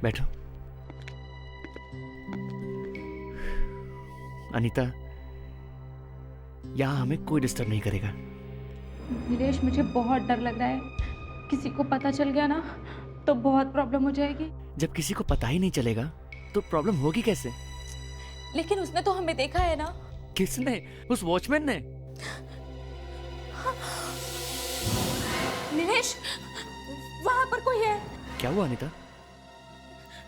बैठो। अनीता, यहां हमें कोई डिस्टर्ब नहीं करेगा। नीलेश, मुझे बहुत डर लग रहा है। किसी को पता चल गया ना तो बहुत प्रॉब्लम हो जाएगी। जब किसी को पता ही नहीं चलेगा तो प्रॉब्लम होगी कैसे? लेकिन उसने तो हमें देखा है ना। किसने? उस वॉचमैन ने। नीलेश, वहां पर कोई है। क्या हुआ अनीता?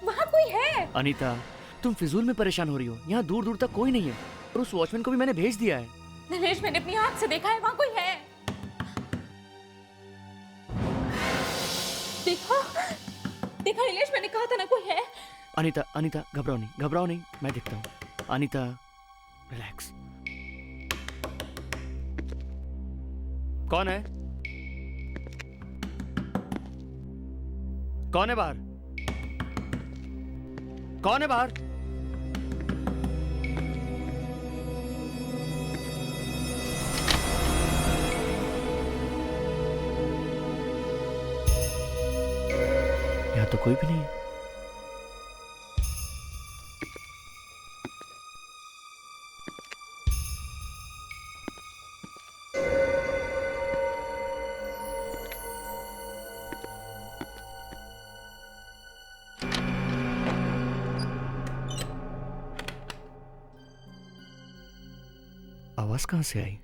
वहां कोई है। अनीता, तुम फिजूल में परेशान हो रही हो। यहाँ दूर दूर तक कोई नहीं है और उस वॉचमैन को भी मैंने भेज दिया है। नीलेश, मैंने अपनी आंख से देखा है, वहां कोई है। देखा देखा नीलेश, मैंने कहा था ना कोई है। अनीता, अनीता, घबराओ नहीं, मैं देखता हूँ। अनीता, रिलैक्स। कौन है? कौन है बाहर? कौन है बाहर? यहाँ तो कोई भी नहीं है। आवाज कहां से आई?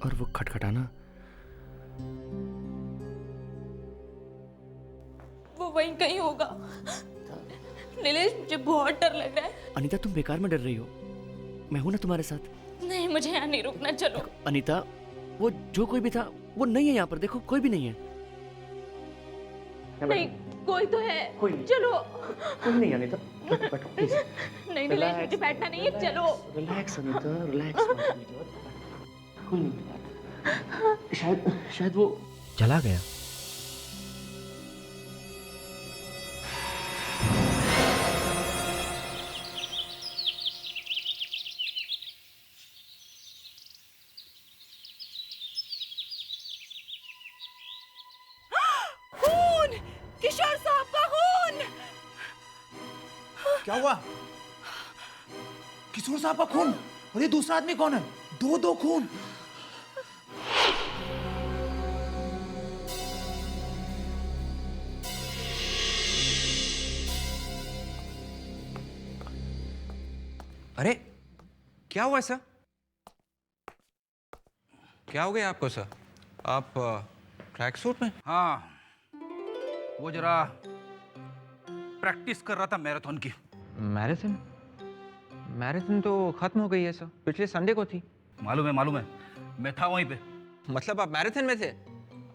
और वो खटखटाना? वो वहीं कहीं होगा। नीलेश, मुझे बहुत डर लग रहा है। अनीता, तुम बेकार में डर रही हो। मैं हूं ना तुम्हारे साथ। नहीं, मुझे यहाँ नहीं रुकना, चलो। अनीता, वो जो कोई भी था वो नहीं है यहाँ पर। देखो, कोई भी नहीं है। नहीं, कोई तो है। कोई नहीं। चलो। कोई नहीं अनीता, बैठो प्लीज। नहीं नीलेश, मुझे बैठना नहीं है, चलो। Relax Anita, relax. कोई नहीं। शायद वो चला गया। खून! किशोर साहब का खून! क्या हुआ? किशोर साहब का खून? और ये दूसरा आदमी कौन है? दो खून। अरे क्या हुआ सर? क्या हो गया आपको सर? आप ट्रैक सूट में? हाँ, वो जरा प्रैक्टिस कर रहा था मैराथन की। मैराथन? मैराथन तो खत्म हो गई है सर, पिछले संडे को थी। मालूम है, मैं था वहीं पे। मतलब आप मैराथन में थे?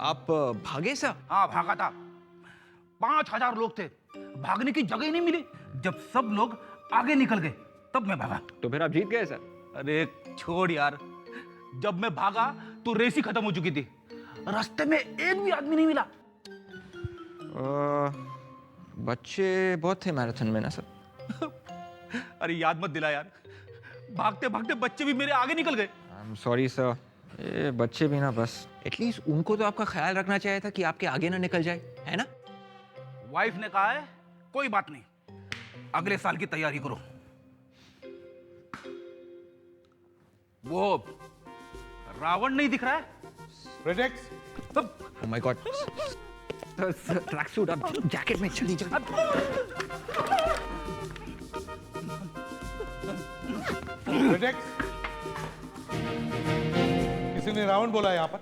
आप भागे सर? हाँ, भागा था। 5000 लोग थे, भागने की जगह ही नहीं मिली। जब सब लोग आगे निकल गए तब मैं भागा। तो फिर आप जीत गए सर? अरे छोड़ यार, जब मैं भागा तो रेस ही खत्म हो चुकी थी। रास्ते में एक भी आदमी नहीं मिला। बच्चे बहुत थे मैराथन में ना सर? अरे याद मत दिला यार, भागते भागते बच्चे भी मेरे आगे निकल गए। I am sorry sir. ये बच्चे भी ना, बस एटलीस्ट उनको तो आपका ख्याल रखना चाहिए था कि आपके आगे ना निकल जाए, है ना? वाइफ ने कहा है कोई बात नहीं, अगले साल की तैयारी करो। वो रावण नहीं दिख रहा है? Projects. Oh my God. Track suit अब जैकेट में चली जल्दी। प्रोजेक्ट्स। किसी ने रावण बोला यहाँ पर?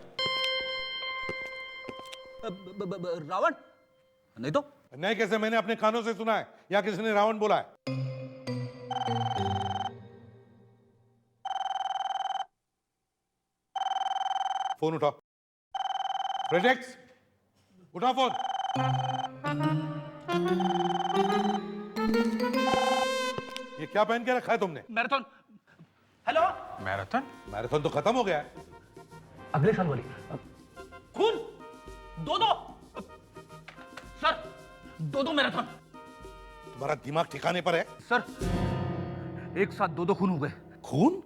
रावण नहीं तो। नहीं कैसे? मैंने अपने कानों से सुना है या किसी ने रावण बोला है? फोन उठाओ। प्रोजेक्ट्स, उठाओ फोन। ये क्या पहन के रखा है तुमने? मैराथन। हेलो। मैराथन? मैराथन तो खत्म हो गया है। अगले साल वाली। खून दो सर, दो मैराथन। तुम्हारा दिमाग ठिकाने पर है? सर, एक साथ दो खून हो गए। खून?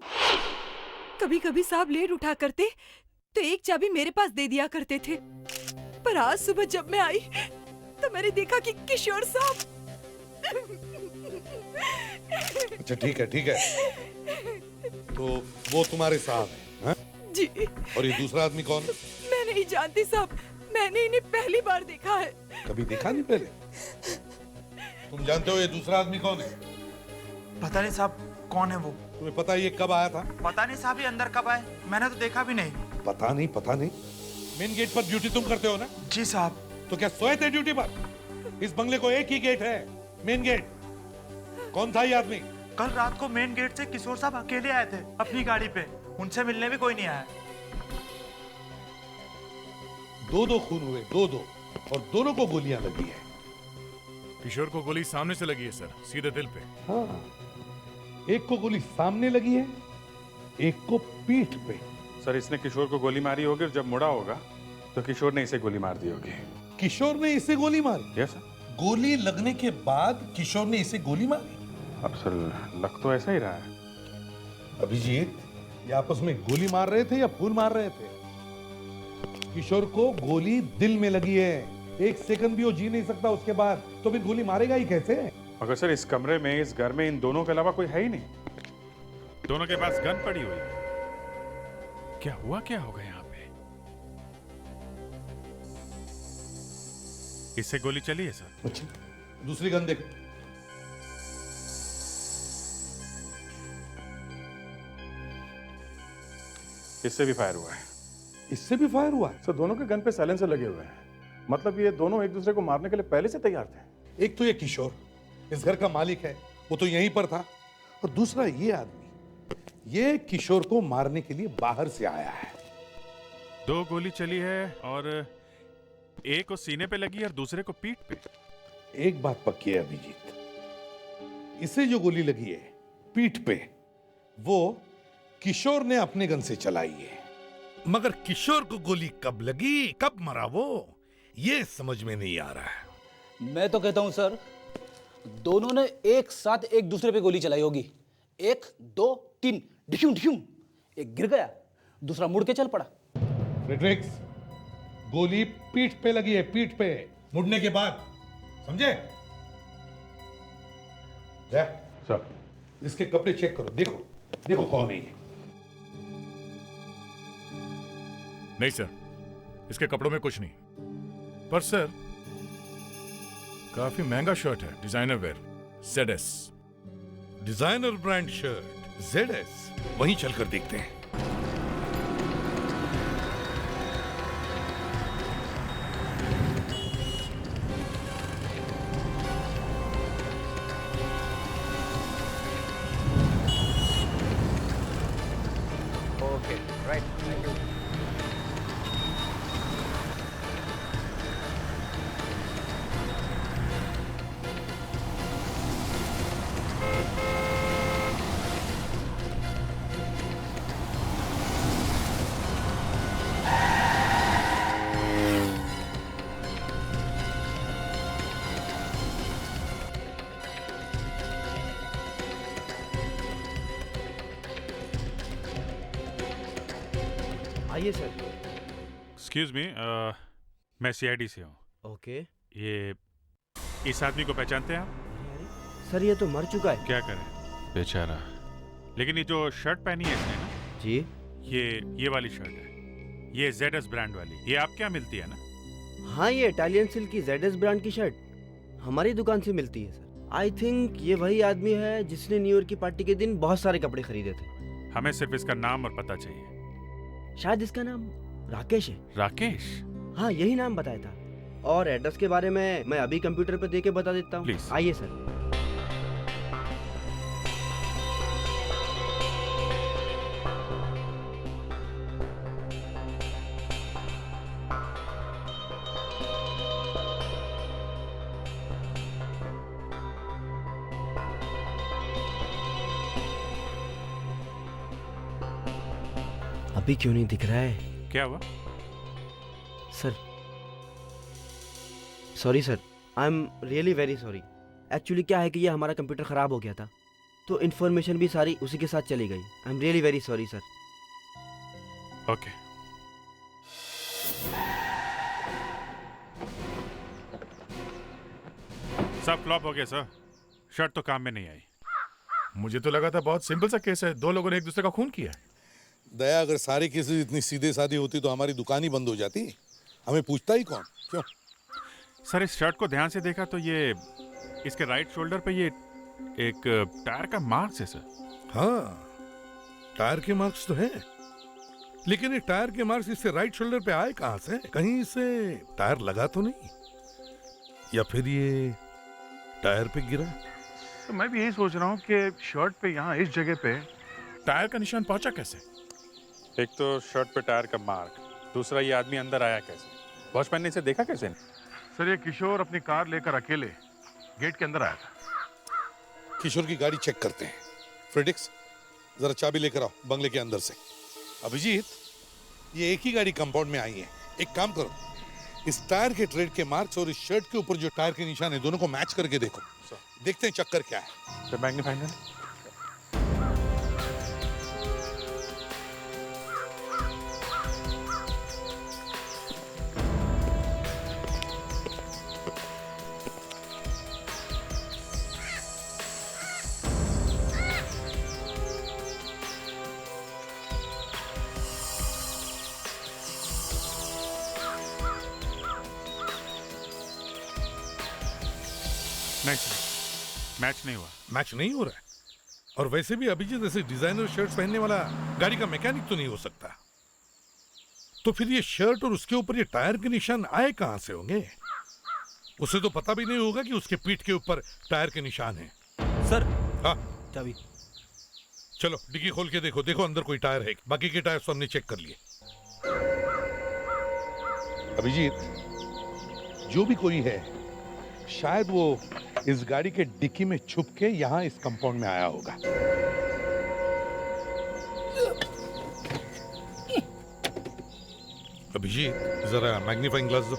कभी कभी साहब लेट उठा करते तो एक चाबी मेरे पास दे दिया करते थे, पर आज सुबह जब मैं आई तो मैंने देखा कि किशोर साहब। अच्छा ठीक है ठीक है, तो वो तुम्हारे साहब है हाँ? जी और ये दूसरा आदमी कौन है? मैं नहीं जानती साहब, मैंने इन्हें पहली बार देखा है। कभी देखा नहीं पहले? तुम जानते हो ये दूसरा आदमी कौन है? पता नहीं साहब कौन है वो। तुम्हें पता है ये कब आया था? पता नहीं साहब ये अंदर कब आए, मैंने तो देखा भी नहीं। पता नहीं। मेन गेट पर ड्यूटी तुम करते हो ना? जी साहब। तो क्या सोए थे ड्यूटी पर? इस बंगले को एक ही गेट है, मेन गेट। कौन था ये आदमी? कल रात को मेन गेट से किशोर साहब अकेले आए थे अपनी गाड़ी पे, उनसे मिलने भी कोई नहीं आया। दो खून हुए, दो और दोनों को गोलियां लगी है। किशोर को गोली सामने से लगी है सर, सीधे दिल पे। हाँ, एक को गोली सामने लगी है, एक को पीठ पे। सर इसने किशोर को गोली मारी होगी और जब मुड़ा होगा तो किशोर ने इसे गोली मार दी होगी। किशोर ने इसे गोली मारी? Yes sir. गोली लगने के बाद किशोर ने इसे गोली मारी? अब सर लग तो ऐसा ही रहा है। अभिजीत, ये आपस में गोली मार रहे थे या फूल मार रहे थे? किशोर को गोली दिल में लगी है, एक सेकंड भी वो जी नहीं सकता उसके बाद, तो फिर गोली मारेगा ही कैसे? मगर सर इस कमरे में, इस घर में इन दोनों के अलावा कोई है ही नहीं। दोनों के पास गन पड़ी हुई है। क्या होगा यहाँ पे? इससे गोली चली है सर। अच्छा, दूसरी गन देखो। इससे भी फायर हुआ है। इससे भी फायर हुआ है? सर दोनों के गन पे साइलेंसर लगे हुए हैं, मतलब ये दोनों एक दूसरे को मारने के लिए पहले से तैयार थे। एक तो ये किशोर इस घर का मालिक है, वो तो यहीं पर था, और दूसरा ये आदमी, ये किशोर को मारने के लिए बाहर से आया है। 2 गोली चली है और एक को सीने पे लगी है और दूसरे को पीठ पे। एक बात पक्की है अभिजीत, इसे जो गोली लगी है पीठ पे, वो किशोर ने अपने गन से चलाई है। मगर किशोर को गोली कब लगी, कब मरा वो, ये समझ में नहीं आ रहा है। मैं तो कहता हूं सर, दोनों ने एक साथ एक दूसरे पे गोली चलाई होगी। 1 2 3 ढिशुम ढिशुम, एक गिर गया, दूसरा मुड़ के चल पड़ा। फ्रेडरिक्स, गोली पीठ पे लगी है, पीठ पे, मुड़ने के बाद, समझे? सर इसके कपड़े चेक करो, देखो देखो कौन है ये। नहीं सर, इसके कपड़ों में कुछ नहीं, पर सर काफी महंगा शर्ट है, designer wear, ZS। Designer brand shirt ZS, वहीं चलकर देखते हैं। Okay right, thank you. आइए सर। एक्सक्यूज मी, मैं CID से हूँ। ओके। ये इस आदमी को पहचानते हैं आप? सर ये तो मर चुका है। क्या करें बेचारा। लेकिन ये जो शर्ट पहनी है इसने ना जी, ये वाली शर्ट है, ये ZS ब्रांड वाली, ये आपके यहाँ मिलती है ना? हाँ ये इटालियन सिल्क की ZS ब्रांड की शर्ट हमारी दुकान से मिलती है सर। आई थिंक ये वही आदमी है जिसने न्यू ईयर की पार्टी के दिन बहुत सारे कपड़े खरीदे थे। हमें सिर्फ इसका नाम और पता चाहिए। शायद इसका नाम राकेश है। राकेश? हाँ यही नाम बताया था, और एड्रेस के बारे में मैं अभी कंप्यूटर पे देके बता देता हूँ। प्लीज। आइए सर। अभी क्यों नहीं दिख रहा है? क्या हुआ? Sir sorry sir, I am really very sorry. Actually क्या है कि ये हमारा कंप्यूटर ख़राब हो गया था, तो इन्फॉर्मेशन भी सारी उसी के साथ चली गई। I am really very sorry sir. Okay. सब फ्लॉप हो गया सर। शर्ट तो काम में नहीं आई। मुझे तो लगा था बहुत सिंपल सा केस है, दो लोगों ने एक दूसरे का खून किया है। दया, अगर सारे केसेस इतनी सीधे साधी होती तो हमारी दुकान ही बंद हो जाती। हमें पूछता ही कौन? क्यों? सर इस शर्ट को ध्यान से देखा तो ये इसके राइट शोल्डर पे ये एक टायर का मार्क्स है सर। हाँ, टायर के मार्क्स तो हैं, लेकिन ये टायर के मार्क्स इससे राइट शोल्डर पे आए कहां से? कहीं इसे टायर लगा तो नहीं, या फिर ये टायर पे गिरा? तो मैं भी यही सोच रहा हूँ कि शर्ट पे यहाँ इस जगह पे टायर का निशान पहुंचा कैसे? एक तो शर्ट पे टायर का मार्क, दूसरा ये आदमी अंदर आया कैसे? वॉचमैन ने इसे देखा कैसे? सर ये किशोर अपनी कार लेकर अकेले गेट के अंदर आया था। किशोर की गाड़ी चेक करते हैं। फ्रेडिक्स, जरा चाबी लेकर आओ बंगले के अंदर से। अभिजीत, ये एक ही गाड़ी कंपाउंड में आई है। एक काम करो, इस टायर के ट्रेड के मार्क्स और इस शर्ट के ऊपर जो टायर के निशान है दोनों को मैच करके देखो। देखते हैं चक्कर क्या है। मैग्नीफाइंग नहीं सर, मैच नहीं हुआ। मैच नहीं हो रहा है। और वैसे भी अभिजीत ऐसे डिजाइनर शर्ट्स पहनने वाला गाड़ी का मैकेनिक तो नहीं हो सकता। तो फिर ये शर्ट और उसके ऊपर ये टायर के निशान आए कहां से होंगे? उसे तो पता भी नहीं होगा कि उसके पीठ के ऊपर टायर के निशान हैं। सर हाँ, चाबी। चलो डिग्गी खोल के देखो, देखो अंदर कोई टायर है। बाकी के टायर तो हमने चेक कर लिए। अभिजीत, जो भी कोई है शायद वो इस गाड़ी के डिक्की में छुप के यहां इस कंपाउंड में आया होगा। अभिजीत, जरा मैग्नीफाइंग ग्लास दो।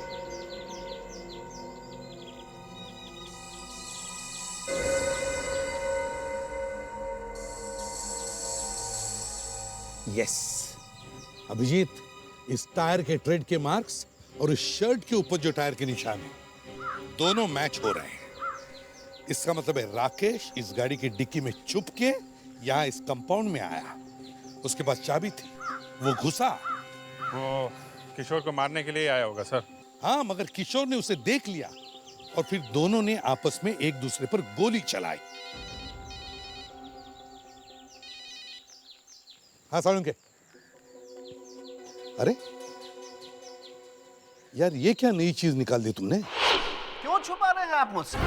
यस अभिजीत, इस टायर के ट्रेड के मार्क्स और इस शर्ट के ऊपर जो टायर के निशान है दोनों मैच हो रहे हैं। इसका मतलब है राकेश इस गाड़ी की डिक्की में छुप के यहां इस कंपाउंड में आया। उसके पास चाबी थी, वो घुसा। वो किशोर को मारने के लिए आया होगा सर। हाँ, मगर किशोर ने उसे देख लिया और फिर दोनों ने आपस में एक दूसरे पर गोली चलाई। हाँ सालुंके, अरे यार ये क्या नई चीज निकाल दी तुमने? क्यों छुपा रहे हैं आप मुझसे?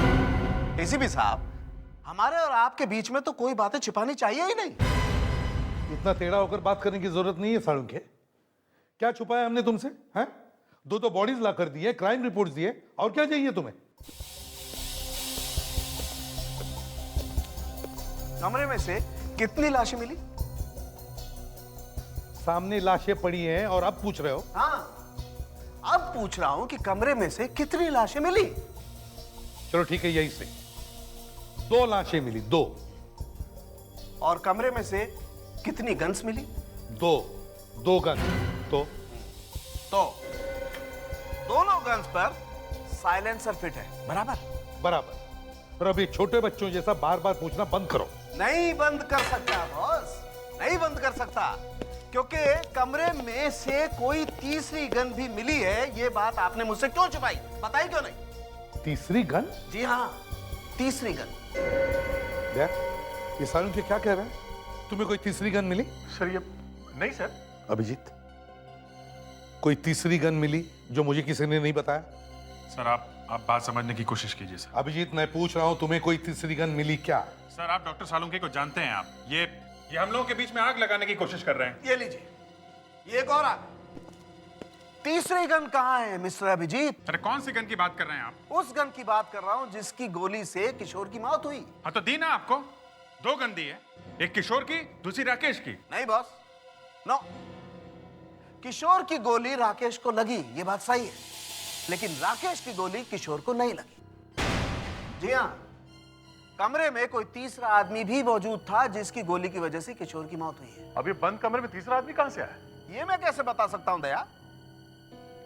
एसीपी साहब, हमारे और आपके बीच में तो कोई बातें छिपानी चाहिए ही नहीं। इतना टेढ़ा होकर बात करने की जरूरत नहीं है सालुंके। क्या छुपाया हमने तुमसे? हैं? दो बॉडीज ला कर दिए, क्राइम रिपोर्ट्स दिए, और क्या चाहिए तुम्हें? कमरे में से कितनी लाशें मिली? सामने लाशें पड़ी हैं और अब पूछ रहे हो? हाँ, अब पूछ रहा हूं कि कमरे में से कितनी लाशें मिली? चलो ठीक है, यही से 2 लाशें मिली, 2। और कमरे में से कितनी गन्स मिली? 2 गन। तो दोनों गन्स पर साइलेंसर फिट है, बराबर? बराबर। और अभी छोटे बच्चों जैसा बार बार पूछना बंद करो। नहीं बंद कर सकता बॉस, नहीं बंद कर सकता, क्योंकि कमरे में से कोई तीसरी गन भी मिली है। ये बात आपने मुझसे क्यों छुपाई? बताई क्यों नहीं? तीसरी गन? जी हाँ, तीसरी गन। ये सालुन के क्या कह रहे हैं? तुम्हें कोई तीसरी गन मिली? सर ये नहीं सर। अभिजीत, कोई तीसरी गन मिली जो मुझे किसी ने नहीं बताया? सर आप बात समझने की कोशिश कीजिए सर। अभिजीत, मैं पूछ रहा हूं तुम्हें कोई तीसरी गन मिली क्या? सर आप डॉक्टर सालुंके को जानते हैं। आप ये हम लोगों के बीच में आग लगाने की कोशिश कर रहे हैं। ये लीजिए, ये एक और आग। तीसरी गन कहाँ है मिस्टर अभिजीत? अरे कौन सी गन की बात कर रहे हैं आप? उस गन की बात कर रहा हूं जिसकी गोली से किशोर की मौत हुई। हाँ तो दी ना आपको। 2 गन दी है, एक किशोर की, दूसरी राकेश की। नहीं बॉस, नो। किशोर की गोली राकेश को लगी, ये बात सही है, लेकिन राकेश की गोली किशोर को नहीं लगी। जी हाँ, कमरे में कोई तीसरा आदमी भी मौजूद था जिसकी गोली की वजह से किशोर की मौत हुई है। अभी बंद कमरे में तीसरा आदमी कहां से आया? ये मैं कैसे बता सकता हूं दया,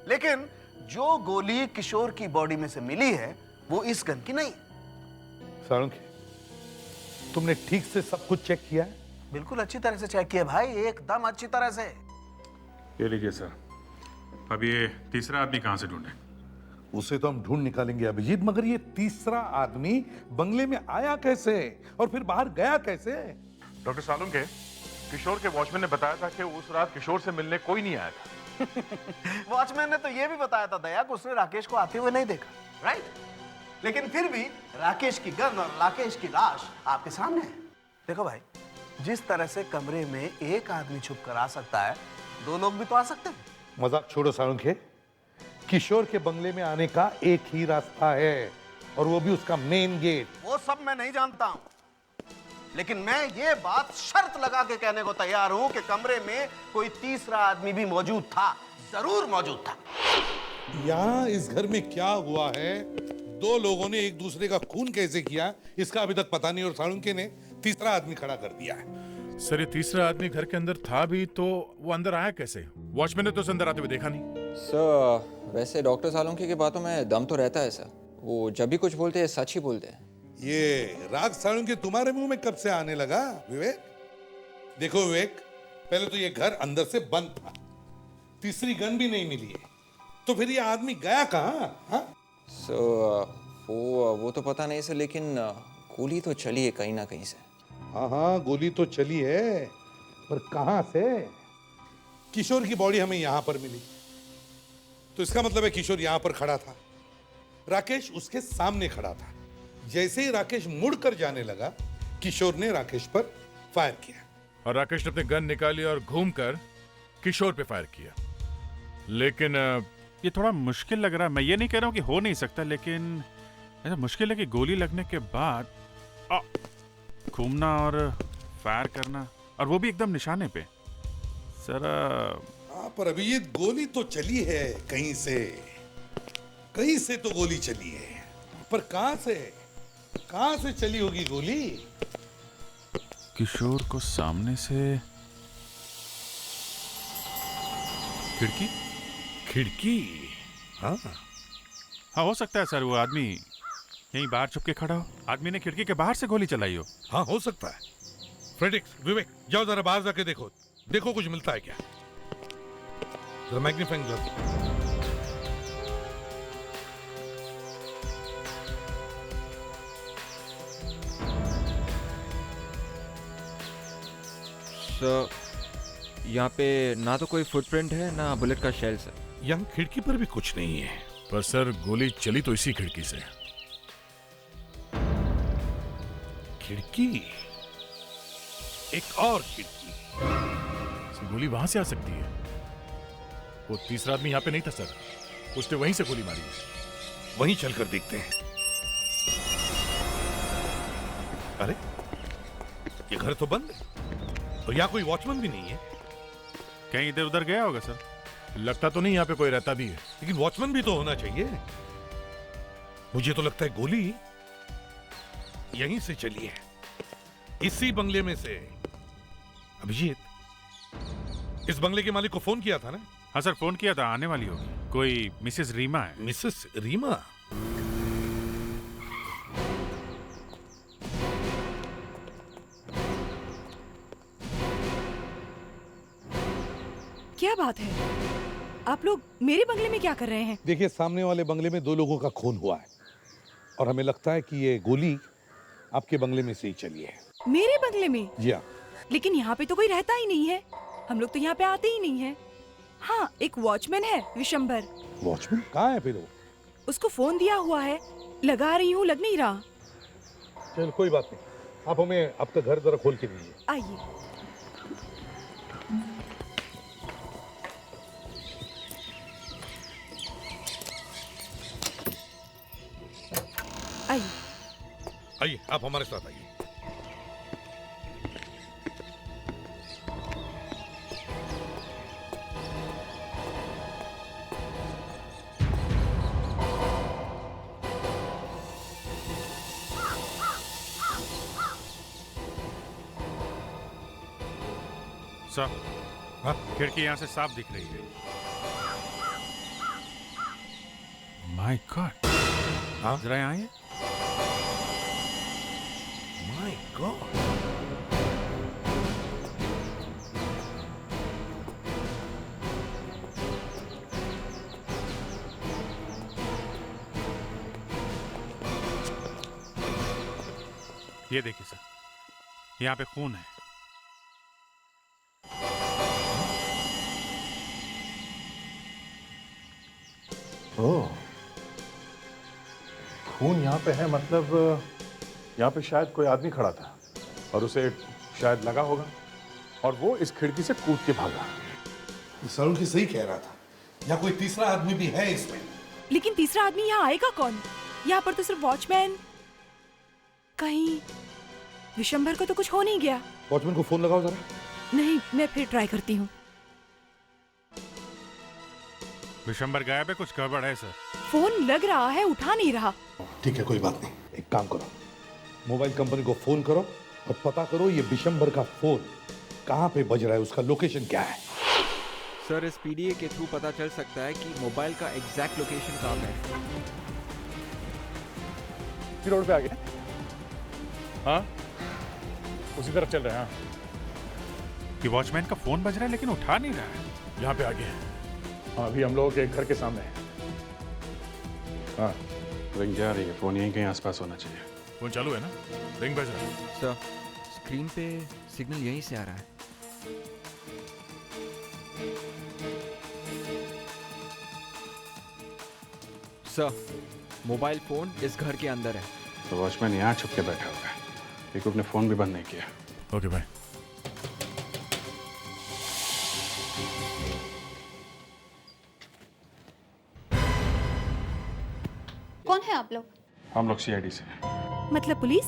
लेकिन जो गोली किशोर की बॉडी में से मिली है वो इस गन की नहीं है। साळुंखे, तुमने ठीक से सब कुछ चेक किया है? बिल्कुल अच्छी तरह से चेक किया भाई, एकदम अच्छी तरह से। ये लीजिए सर। अब ये तीसरा आदमी कहाँ से ढूंढे? उसे तो हम ढूंढ निकालेंगे अभिजीत, मगर ये तीसरा आदमी बंगले में आया कैसे और फिर बाहर गया कैसे? डॉक्टर सालुंखे, किशोर के वॉचमैन ने बताया था कि उस रात किशोर से मिलने कोई नहीं आया था। वॉचमैन ने तो ये भी बताया था दया कि उसने राकेश को आते हुए नहीं देखा, राइट? लेकिन फिर भी राकेश की गन और राकेश की लाश आपके सामने है। देखो भाई, जिस तरह से कमरे में एक आदमी छुप कर आ सकता है, दो लोग भी तो आ सकते हैं। मजाक छोड़ो साळुंखे, किशोर के बंगले में आने का एक ही रास्ता है और वो भी उसका मेन गेट। वो सब मैं नहीं जानता हूं, लेकिन मैं ये बात शर्त लगा के कहने को तैयार हूं कि कमरे में कोई तीसरा आदमी भी मौजूद था, जरूर मौजूद था। यहाँ इस घर में क्या हुआ है, दो लोगों ने एक दूसरे का खून कैसे किया, इसका अभी तक पता नहीं, और साळुंखे ने तीसरा आदमी खड़ा कर दिया है। सर, ये तीसरा आदमी घर के अंदर था भी तो वो अंदर आया कैसे? वॉचमैन ने तो उसे अंदर आते हुए देखा नहीं। सर वैसे डॉक्टर सालुंखे की बातों में दम तो रहता है सर, वो जब भी कुछ बोलते हैं सच ही बोलते हैं। ये राग साळुंखे तुम्हारे मुंह में कब से आने लगा विवेक? देखो विवेक, पहले तो ये घर अंदर से बंद था, तीसरी गन भी नहीं मिली है, तो फिर ये आदमी गया कहाँ? हाँ? वो तो पता नहीं सर, लेकिन गोली तो चली है कहीं ना कहीं से। हाँ, गोली तो चली है, पर कहां से? किशोर की बॉडी हमें यहां पर मिली, तो इसका मतलब है किशोर यहां पर खड़ा था, राकेश उसके सामने खड़ा था। जैसे ही राकेश मुड़कर जाने लगा, किशोर ने राकेश पर फायर किया और राकेश ने अपनी गन निकाली और घूमकर किशोर पे फायर किया। लेकिन ये थोड़ा मुश्किल लग रहा है। मैं ये नहीं कह रहा हूँ कि हो नहीं सकता, लेकिन ऐसा मुश्किल है कि गोली लगने के बाद घूमना और फायर करना, और वो भी एकदम निशाने पे। सर पर अभी ये गोली तो चली है कहीं से तो गोली चली है, पर कहां से चली होगी गोली? किशोर को सामने से खिड़की। हाँ, हो सकता है सर, वो आदमी यहीं बाहर छुप के खड़ा हो, आदमी ने खिड़की के बाहर से गोली चलाई हो। हाँ, हो सकता है। फ्रेडिक्स, विवेक, जाओ जरा बाहर जाके देखो कुछ मिलता है क्या? जरा मैग्नीफाइंग ग्लास। सर यहाँ पे ना तो कोई फुटप्रिंट है ना बुलेट का शेल सर। यहाँ खिड़की पर भी कुछ नहीं है। पर सर गोली चली तो इसी खिड़की से। खिड़की, एक और खिड़की। गोली वहां से आ सकती है। वो तीसरा आदमी यहाँ पे नहीं था सर, उसने वहीं से गोली मारी है। वहीं चलकर देखते हैं। अरे, ये घर तो बंद है और यहाँ कोई वॉचमैन भी नहीं है। कहीं इधर उधर गया होगा सर। लगता तो नहीं यहाँ पे कोई रहता भी है, लेकिन वॉचमैन भी तो होना चाहिए। मुझे तो लगता है गोली यहीं से चली है, इसी बंगले में से। अभिजीत, इस बंगले के मालिक को फोन किया था ना? हाँ सर, फोन किया था, आने वाली होगी। कोई मिसेस रीमा है। मिसेस रीमा? क्या बात है, आप लोग मेरे बंगले में क्या कर रहे हैं? देखिए, सामने वाले बंगले में 2 लोगों का खून हुआ है और हमें लगता है कि ये गोली आपके बंगले में से ही चली है। मेरे बंगले में? जी हाँ। लेकिन यहाँ पे तो कोई रहता ही नहीं है, हम लोग तो यहाँ पे आते ही नहीं है। हाँ, एक वॉचमैन है, विशंबर। वॉचमैन कहाँ है फिर वो? उसको फोन दिया हुआ है, लगा रही हूँ, लग नहीं रहा। चल कोई बात नहीं, आप हमें आपका घर जरा खोल के दीजिए। आइए। आइए, आप हमारे साथ आइए। सर, हाँ? खिड़की यहां से साफ दिख रही है। My God. हाँ, जरा यहाँ आइए। My God. ये देखिए सर, यहाँ पे खून है। ओह, खून यहाँ पे है, मतलब यहाँ पे शायद कोई आदमी खड़ा था और उसे शायद लगा होगा और वो इस खिड़की से कूद के भागा। सरुण की सही कह रहा था, यहाँ कोई तीसरा आदमी भी है इसमें। लेकिन तीसरा आदमी यहाँ आएगा कौन? यहाँ पर तो सिर्फ वॉचमैन। कहीं विशंभर को तो कुछ हो नहीं गया? वॉचमैन को फोन लगाओ जरा। नहीं, मैं फिर ट्राई करती हूँ। विशंबर गायब है, कुछ गड़बड़ है सर। फोन लग रहा है, उठा नहीं रहा। ठीक है, कोई बात नहीं। एक काम करो, मोबाइल कंपनी को फोन करो और पता करो ये विशंबर का फोन कहाँ पे बज रहा है, उसका लोकेशन क्या है। सर, इस पीडीए के थ्रू पता चल सकता है कि मोबाइल का एग्जैक्ट लोकेशन कहाँ है। इसी रोड पे आ गए? हाँ, उसी तरफ चल रहे हैं। हाँ, कि वॉचमैन का फोन बज रहा है लेकिन उठा नहीं रहा है। यहाँ पे आ गए। हाँ, अभी हम लोगों के घर के सामने है। हाँ, रिंग जा रही है, फोन यहीं कहीं आसपास होना चाहिए। फोन चालू है ना? रिंग बज रहा है। सर, स्क्रीन पे सिग्नल यहीं से आ रहा है। सर, मोबाइल फोन इस घर के अंदर है। तो वॉचमैन यहाँ छुप के बैठा हुआ है, क्योंकि उसने फोन भी बंद नहीं किया। ओके भाई। कौन है आप लोग? हम लोग सीआईडी से। मतलब पुलिस?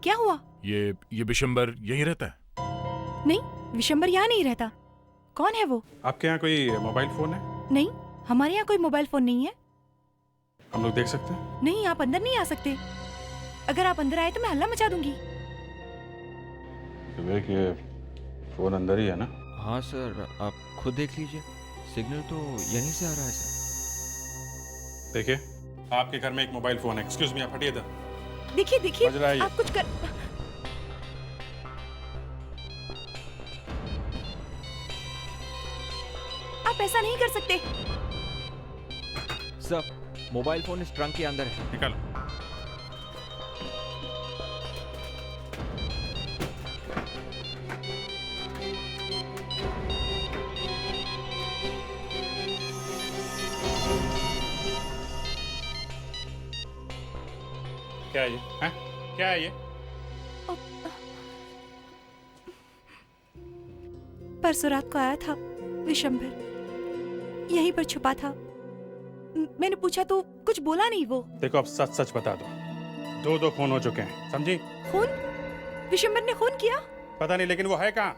क्या हुआ? ये विशंबर यहीं रहता है? नहीं, विशंबर यहाँ नहीं रहता। कौन है वो? आपके यहाँ कोई मोबाइल फोन है? नहीं, हमारे यहाँ कोई मोबाइल फोन नहीं है। हम लोग देख सकते हैं? नहीं, आप अंदर नहीं आ सकते। अगर आप अंदर आए तो मैं हल्ला मचा दूंगी। विवेक, ये फोन अंदर ही है ना? हाँ सर, आप खुद देख लीजिए, सिग्नल तो यहीं से आ रहा है सर। देखिए, आपके घर में एक मोबाइल फोन है। एक्सक्यूज मी, आप हटिए इधर। देखिए देखिए, बज रहा है ये। आप कुछ कर। आप ऐसा नहीं कर सकते। सर, मोबाइल फोन इस ट्रंक के अंदर है। निकालो। क्या है ये? हैं? क्या है ये? परसों रात को आया था विशंभर, यहीं पर छुपा था। मैंने पूछा तो कुछ बोला नहीं वो। देखो, अब सच सच बता दो। दो फोन हो चुके हैं, समझी? खून? विशंभर ने खून किया? पता नहीं, लेकिन वो है कहाँ?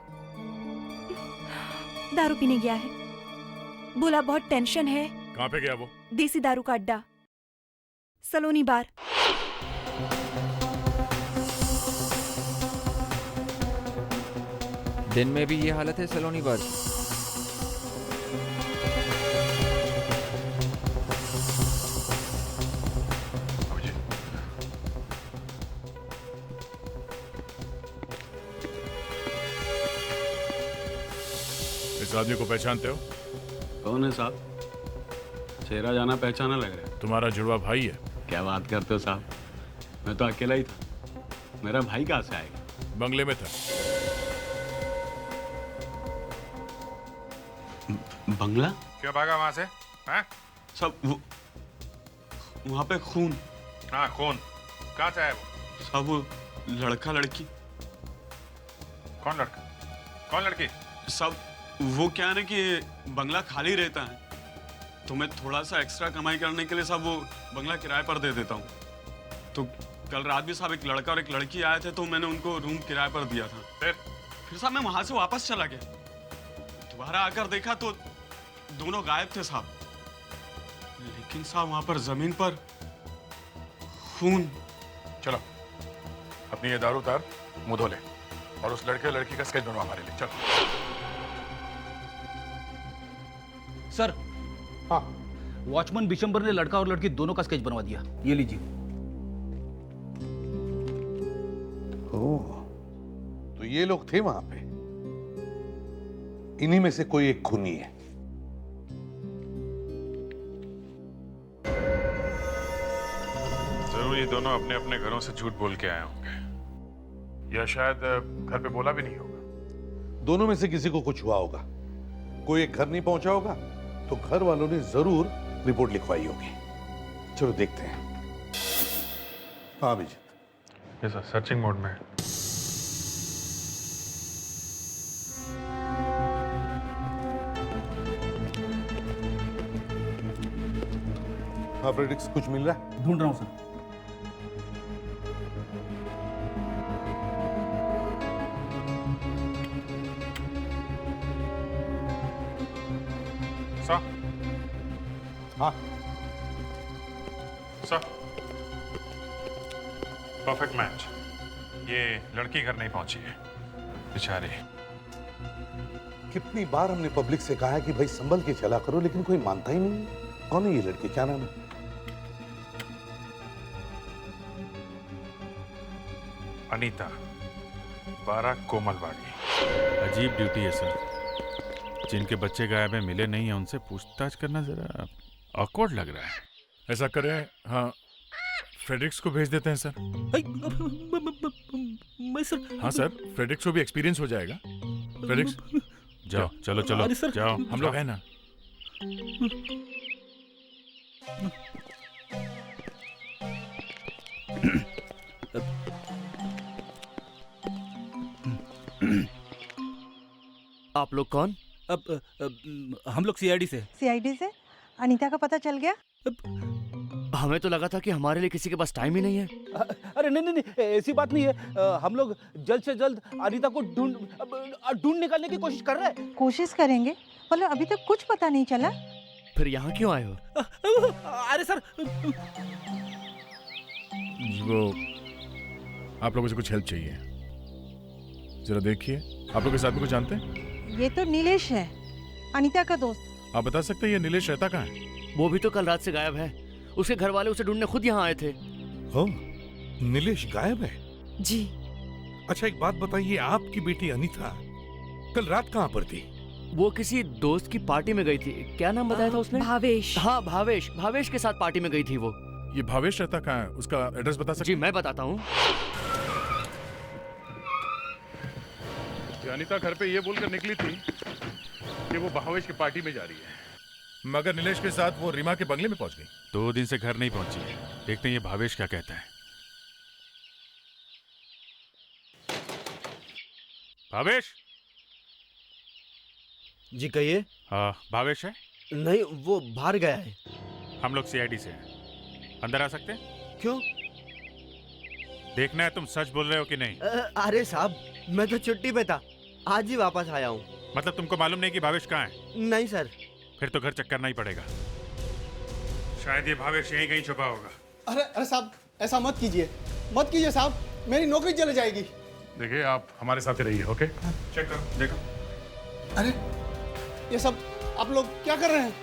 दारू पीने गया है। बोला बहुत टेंशन है। कहाँ पे गया वो? देसी दारू का अड्डा, सलोनी बार। दिन में भी ये हालत है सलोनी बार की? इस आदमी को पहचानते हो? कौन है साहब? चेहरा जाना पहचाना लग रहा है। तुम्हारा जुड़वा भाई है। क्या बात करते हो साहब? मैं तो अकेला ही था। मेरा भाई कहाँ से आएगा? बंगले में था। बंगला? क्यों भागा वहां से? हैं? सब वो वहाँ पे खून। हाँ, खून। कहाँ से आया वो? सब वो लड़का लड़की। कौन लड़का? कौन लड़की? सब वो क्या है ना कि बंगला खाली रहता है, तो मैं थोड़ा सा एक्स्ट्रा कमाई करने के लिए सब वो बंगला किराए पर दे देता हूँ। तो कल रात भी साहब एक लड़का और एक लड़की आए थे, तो मैंने उनको रूम किराए पर दिया था। फिर साहब मैं वहां से वापस चला गया। दोबारा आकर देखा तो दोनों गायब थे साहब। लेकिन साहब वहां पर जमीन पर खून। चलो, अपनी ये दारू उतार, मुंह धो ले और उस लड़के लड़की का स्केच बनवा हमारे लिए। चलो। सर। हाँ, वॉचमैन विशंबर ने लड़का और लड़की दोनों का स्केच बनवा दिया। ये लीजिए। ओह, तो ये लोग थे वहां पे। इन्हीं में से कोई एक खूनी है। जरूर ये दोनों अपने अपने घरों से झूठ बोल के आए होंगे, या शायद घर पे बोला भी नहीं होगा। दोनों में से किसी को कुछ हुआ होगा। कोई एक घर नहीं पहुंचा होगा, तो घर वालों ने जरूर रिपोर्ट लिखवाई होगी। चलो देखते हैं। हाँ अभिजीत। ये सर सर्चिंग मोड में है। हाँ फ्रेडिक्स, कुछ मिल रहा है? ढूंढ रहा हूँ सर। सर। हाँ सर, परफेक्ट मैच। ये लड़की घर नहीं पहुंची है बेचारी। कितनी बार हमने पब्लिक से कहा है कि भाई संभल के चला करो, लेकिन कोई मानता ही नहीं है। कौन है ये लड़की, क्या नाम है? अनीता, 12 कोमलवाड़ी। अजीब ड्यूटी है सर। जिनके बच्चे गायब हैं, मिले नहीं है, उनसे पूछताछ करना जरा ऑकवर्ड लग रहा है। ऐसा करें, हाँ, फ्रेडरिक्स को भेज देते हैं सर। मैं सर। हाँ सर, फ्रेडरिक्स को भी एक्सपीरियंस हो जाएगा। फ्रेडरिक्स जाओ, चलो चलो अरे सर, जाओ, हम लोग हैं ना। आप लोग कौन? हम लोग सीआईडी से। सीआईडी से? अनीता का पता चल गया? हमें तो लगा था कि हमारे लिए किसी के पास टाइम ही नहीं है। अरे नहीं नहीं नहीं, ऐसी बात नहीं है। हम लोग जल्द से जल्द अनीता को ढूंढ निकालने की कोशिश कर रहे हैं। कोशिश करेंगे, मतलब अभी तक कुछ पता नहीं चला। फिर यहाँ क्यों आए हो? अरे सर, वो आप लोगों से कुछ हेल्प चाहिए। जरा देखिए, आप लोग इस आदमी को जानते हैं? ये तो नीलेश है, अनीता का दोस्त। आप बता सकते हैं ये नीलेश रहता कहाँ है? वो भी तो कल रात से गायब है। उसके घर वाले उसे ढूंढने खुद यहाँ आए थे। हो, नीलेश गायब है? जी। अच्छा एक बात बताइए, आपकी बेटी अनीता कल रात कहाँ पर थी? वो किसी दोस्त की पार्टी में गई थी। क्या नाम बताया था उसने? भावेश। हाँ भावेश, भावेश के साथ पार्टी में गई थी वो। ये भावेश रहता कहाँ है? उसका एड्रेस बता सकते? जी मैं बताता हूँ। अनीता घर पे ये बोलकर निकली थी कि वो भावेश की पार्टी में जा रही है, मगर नीलेश के साथ वो रीमा के बंगले में पहुंच गई। 2 दिन से घर नहीं पहुंची है। देखते हैं ये भावेश क्या कहता है। भावेश जी कहिए। हाँ भावेश है? नहीं, वो बाहर गया है। हम लोग सीआईडी से हैं, अंदर आ सकते हैं? क्यों? देखना है तुम सच बोल रहे हो कि नहीं। अरे साहब, मैं तो छुट्टी पे था, आज ही वापस आया हूँ। मतलब तुमको मालूम नहीं कि भावेश कहाँ है? नहीं सर। फिर तो घर चेक करना ही पड़ेगा। शायद ये भावेश यहीं कहीं छुपा होगा। अरे साहब, ऐसा मत कीजिए, मत कीजिए साहब, मेरी नौकरी चली जाएगी। देखिए, आप हमारे साथ ही रहिए, ओके? चेक करो, देखो। अरे ये सब आप लोग क्या कर रहे हैं?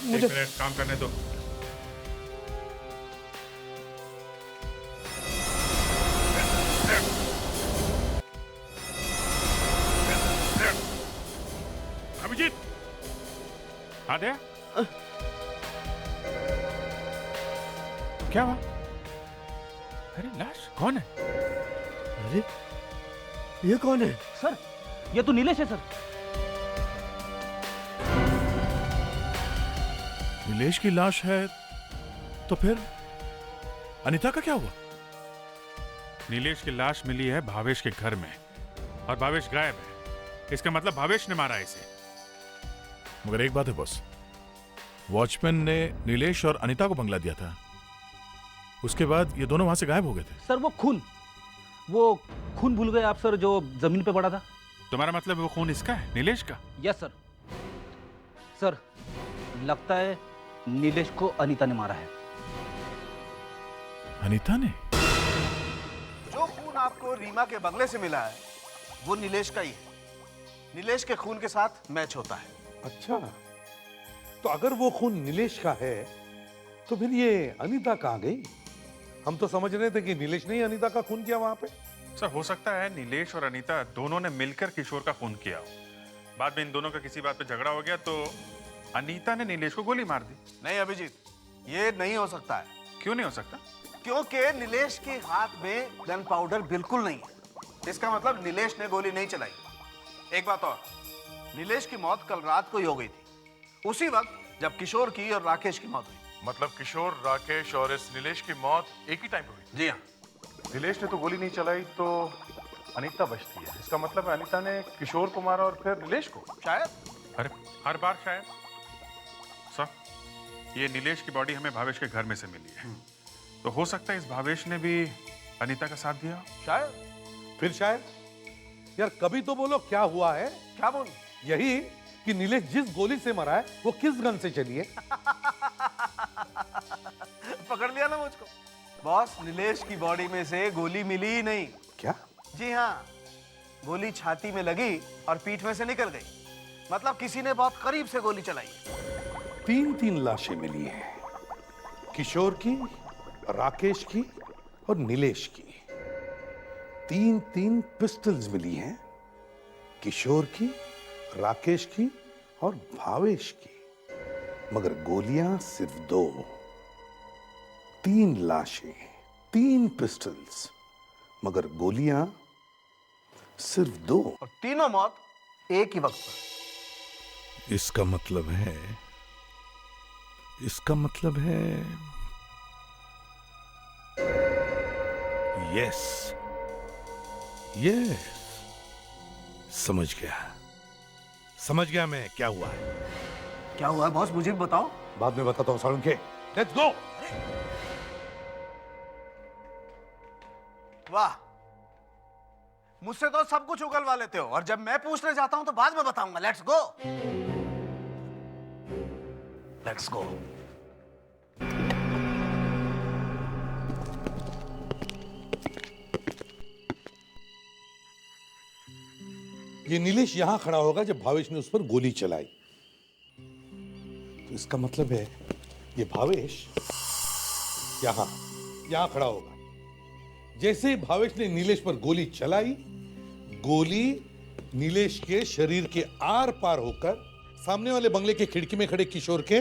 मुझे एक मिनट काम करने दो। अभिजीत, हाँ दे। क्या हुआ? अरे लाश कौन है? अरे ये कौन है? सर ये तो नीलेश है सर। नीलेश की लाश है, तो फिर अनीता का क्या हुआ? नीलेश की लाश मिली है भावेश के घर में, और भावेश गायब है। इसका मतलब भावेश ने मारा है इसे। मगर एक बात है बॉस, वॉचमैन ने नीलेश और अनीता को बंगला दिया था, उसके बाद ये दोनों वहां से गायब हो गए थे। सर वो खून भूल गए आप सर, जो जमीन पे पड़ा था। तुम्हारा मतलब वो खून इसका है, नीलेश का? Yes sir. सर लगता है नीलेश को अनीता ने मारा है। अनीता ने? जो खून आपको रीमा के बंगले से मिला है वो नीलेश का ही है। नीलेश के खून के साथ मैच होता है। अच्छा, तो अगर वो खून नीलेश का है तो फिर ये अनीता कहाँ गई? हम तो समझ रहे थे कि नीलेश ने ही अनीता का खून किया वहां पे। सर हो सकता है नीलेश और अनीता दोनों ने मिलकर किशोर का खून किया हो। बाद में इन दोनों का किसी बात पे झगड़ा हो गया तो अनीता ने नीलेश को गोली मार दी। नहीं अभिजीत, ये नहीं हो सकता है। क्यों नहीं हो सकता? क्योंकि नीलेश के हाथ में गन पाउडर बिल्कुल नहीं है। इसका मतलब नीलेश ने गोली नहीं चलाई। एक बात और, नीलेश की मौत कल रात को ही हो गई थी, उसी वक्त जब किशोर की और राकेश की मौत हुई। मतलब किशोर, राकेश और इस नीलेश की मौत एक ही टाइम पे हुई? जी हाँ। नीलेश ने तो गोली नहीं चलाई तो अनीता बचती है। इसका मतलब है अनीता ने किशोर को मारा और फिर नीलेश को? शायद। अरे हर बार शायद। सर, ये नीलेश की बॉडी हमें भावेश के घर में से मिली है, तो हो सकता है इस भावेश ने भी अनीता का साथ दिया। शायद। फिर शायद। यार कभी तो बोलो क्या हुआ है? क्या बोल? यही कि नीलेश जिस गोली से मरा है वो किस गन से चली है? पकड़ लिया ना मुझको। बॉस, नीलेश की बॉडी में से गोली मिली ही नहीं। क्या? जी हाँ, गोली छाती में लगी और पीठ में से निकल गई। मतलब किसी ने बहुत करीब से गोली चलाई। 3 लाशें मिली हैं, किशोर की, राकेश की और नीलेश की। 3 पिस्टल्स मिली हैं, किशोर की, राकेश की और भावेश की। मगर गोलियां सिर्फ 2। 3 लाशें, 3 पिस्टल्स, मगर गोलियां सिर्फ 2। और तीनों मौत एक ही वक्त पर। इसका मतलब है यस, समझ गया मैं क्या हुआ है। क्या हुआ है बॉस, मुझे भी बताओ। बाद में बताता हूं सालुंखे। Let's go. वाह, मुझसे तो सब कुछ उगलवा लेते हो और जब मैं पूछने जाता हूं तो बाद में बताऊंगा। Let's go, let's go. ये नीलेश यहां खड़ा होगा जब भावेश ने उस पर गोली चलाई, तो इसका मतलब है ये भावेश यहां खड़ा होगा। जैसे भावेश ने नीलेश पर गोली चलाई, गोली नीलेश के शरीर के आर पार होकर सामने वाले बंगले के खिड़की में खड़े किशोर के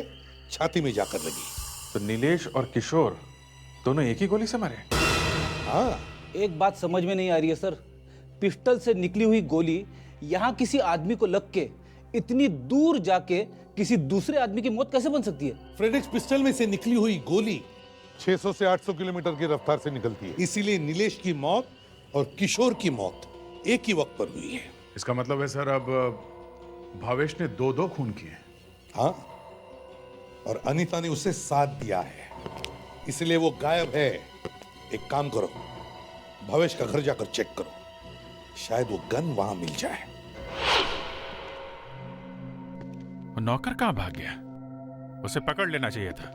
छाती में जाकर लगी। तो नीलेश और किशोर दोनों एक ही गोली से मरे? हाँ। एक बात समझ में नहीं आ रही है सर, पिस्टल से निकली हुई गोली यहाँ किसी आदमी को लग के इतनी दूर जाके किसी दूसरे आदमी की मौत कैसे बन सकती है? फ्रेडेक्स पिस्टल में से निकली हुई गोली 600 से 800 किलोमीटर की रफ्तार से निकलती है, इसीलिए नीलेश की मौत और किशोर की मौत एक ही वक्त पर हुई है। इसका मतलब है सर अब भावेश ने 2 खून किए। हाँ, और अनीता ने उसे साथ दिया है, इसलिए वो गायब है। एक काम करो, भावेश का घर जाकर चेक करो, शायद वो गन वहां मिल जाए। नौकर कहाँ भाग गया? उसे पकड़ लेना चाहिए था।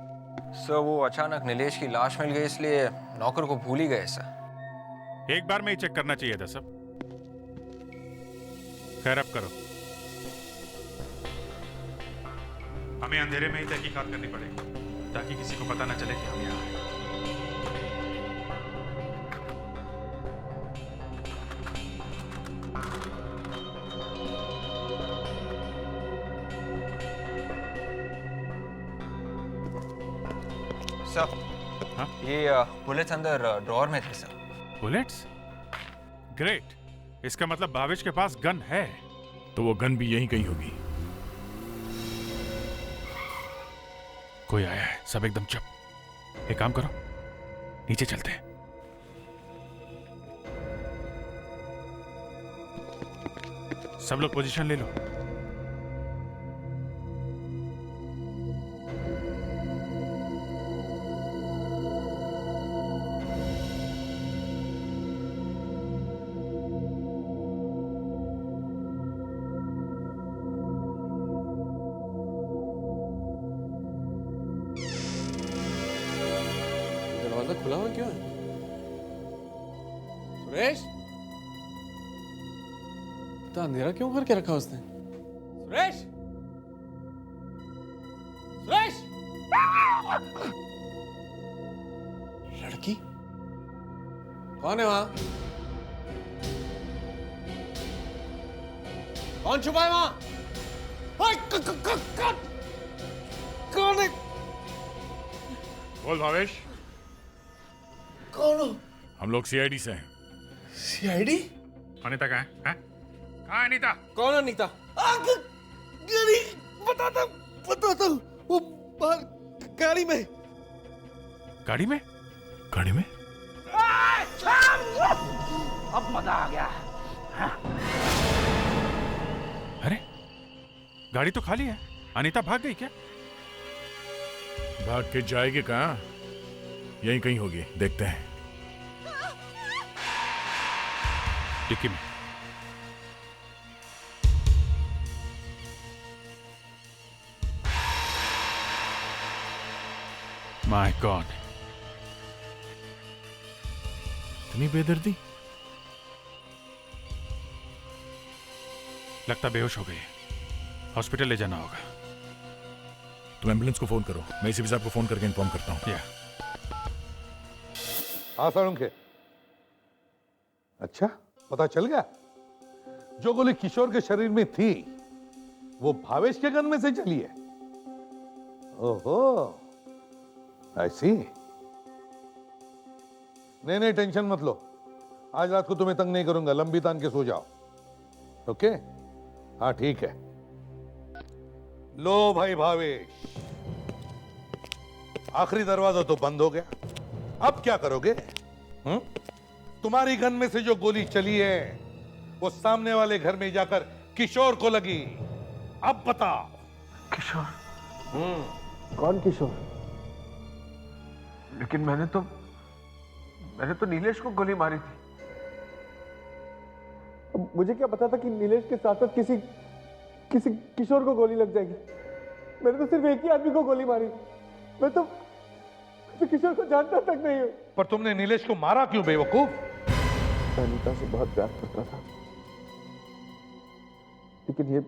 सर वो अचानक नीलेश की लाश मिल गई इसलिए नौकर को भूल ही गए सर। एक बार में ही चेक करना चाहिए था सब। खैर अब करो, हमें अंधेरे में ही तहकीकात करनी पड़ेगी ताकि किसी को पता ना चले कि हम यहाँ हैं। सर, ये बुलेट्स अंदर ड्रॉअर में थे सर। बुलेट्स? ग्रेट, इसका मतलब भावेश के पास गन है। तो वो गन भी यहीं कहीं होगी। कोई आया है, सब एकदम चुप। एक काम करो, नीचे चलते हैं। सब लोग पोजीशन ले लो। दरवाजा खुला हुआ क्यों है? सुरेश, इतना अंधेरा क्यों करके रखा उसने? सुरेश, कौन है वहां? कौन छुपा है वहां? कौन है? बोल भावेश। कौन हो? हम लोग सीआईडी से हैं। सीआईडी? अनीता कहाँ है? कहाँ है अनीता? कौन अनीता? बताता हूँ। वो बाहर गाड़ी में। गाड़ी में? गाड़ी में? अब मजा आ गया। अरे गाड़ी तो खाली है, अनीता भाग गई क्या? भाग के जाएगी कहाँ? यहीं कहीं होगी, देखते हैं। डिक्की में। माय गॉड, इतनी बेदर्दी। लगता बेहोश हो गई है, हॉस्पिटल ले जाना होगा। तुम एम्बुलेंस को फोन करो, मैं एसीपी साहब को फोन करके इन्फॉर्म करता हूँ। हाँ साळुंखे। अच्छा, पता चल गया? जो गोली किशोर के शरीर में थी वो भावेश के गन में से चली है। ओहो, ऐसी। नहीं, टेंशन मत लो, आज रात को तुम्हें तंग नहीं करूंगा, लंबी तान के सो जाओ। ओके? हाँ ठीक है। लो भाई भावेश, आखिरी दरवाजा तो बंद हो गया, अब क्या करोगे? तुम्हारी गन में से जो गोली चली है वो सामने वाले घर में जाकर किशोर को लगी। अब बताओ। किशोर? कौन किशोर? लेकिन मैंने तो नीलेश को गोली मारी थी। मुझे क्या पता था कि नीलेश के साथ साथ किसी किशोर को गोली लग जाएगी। मैंने तो सिर्फ एक ही आदमी को गोली मारी। मैं तो किशोर को जानता तक नहीं हूं। पर तुमने नीलेश को मारा क्यों बेवकूफ? अनीता से बहुत प्यार करता था, लेकिन ये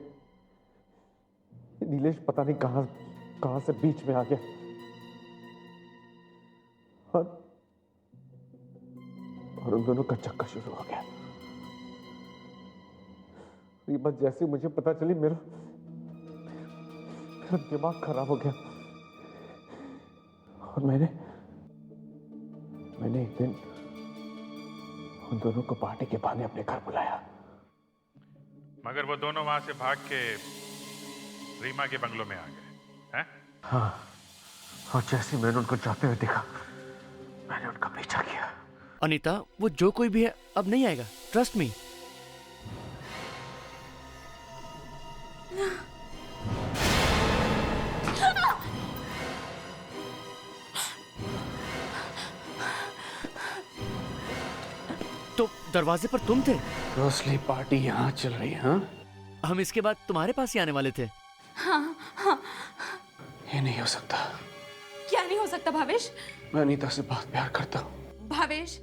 नीलेश पता नहीं कहां से बीच में आ गया और उन दोनों का चक्कर शुरू हो गया। ये बात जैसे मुझे पता चली मेरा दिमाग खराब हो गया और मैंने एक दिन उन दोनों को पार्टी के बहाने अपने घर बुलाया। मगर वो दोनों वहां से भाग के रीमा के बंगलों में आ गए हैं? हाँ, और जैसे मैंने उनको जाते हुए देखा, मैंने उनका पीछा किया। अनीता, वो जो कोई भी है अब नहीं आएगा, ट्रस्ट मी। तो दरवाजे पर तुम थे? रोसली पार्टी यहाँ चल रही है? हाँ? हम इसके बाद तुम्हारे पास ही आने वाले थे। हाँ हाँ। ये नहीं हो सकता। क्या नहीं हो सकता भावेश? मैं अनीता से बहुत प्यार करता हूँ। भावेश,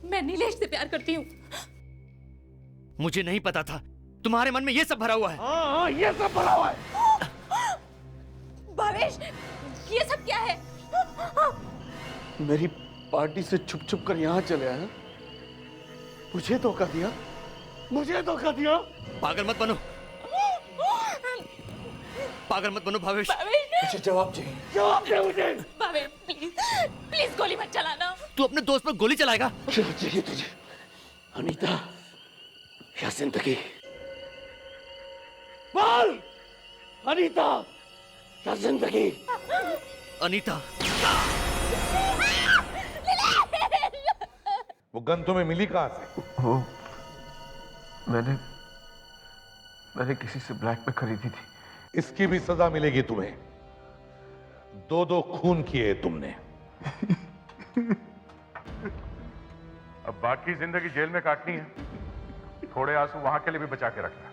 मैं नीलेश से प्यार करती हूँ। मुझे नहीं पता था तुम्हारे मन में ये सब भरा हुआ है। हाँ, ये सब भरा हुआ है। भावेश, ये सब क्या है? मेरी पार्टी से छुप कर यहाँ चले आए। मुझे धोखा दिया, मुझे धोखा दिया। पागल मत बनो, पागल मत बनो भावेश। मुझे जवाब चाहिए। जवाब दे मुझे। भावेश, प्लीज गोली मत चलाना। तू अपने दोस्त पर गोली चलाएगा? क्या चाहिए तुझे? अनीता या जिंदगी? बोल, अनीता या जिंदगी? अनीता। वो गन तुम्हें मिली कहां से? वो मैंने किसी से ब्लैक में खरीदी थी। इसकी भी सजा मिलेगी तुम्हें। 2 खून किए तुमने। अब बाकी जिंदगी जेल में काटनी है, थोड़े आंसू वहां के लिए भी बचा के रखना।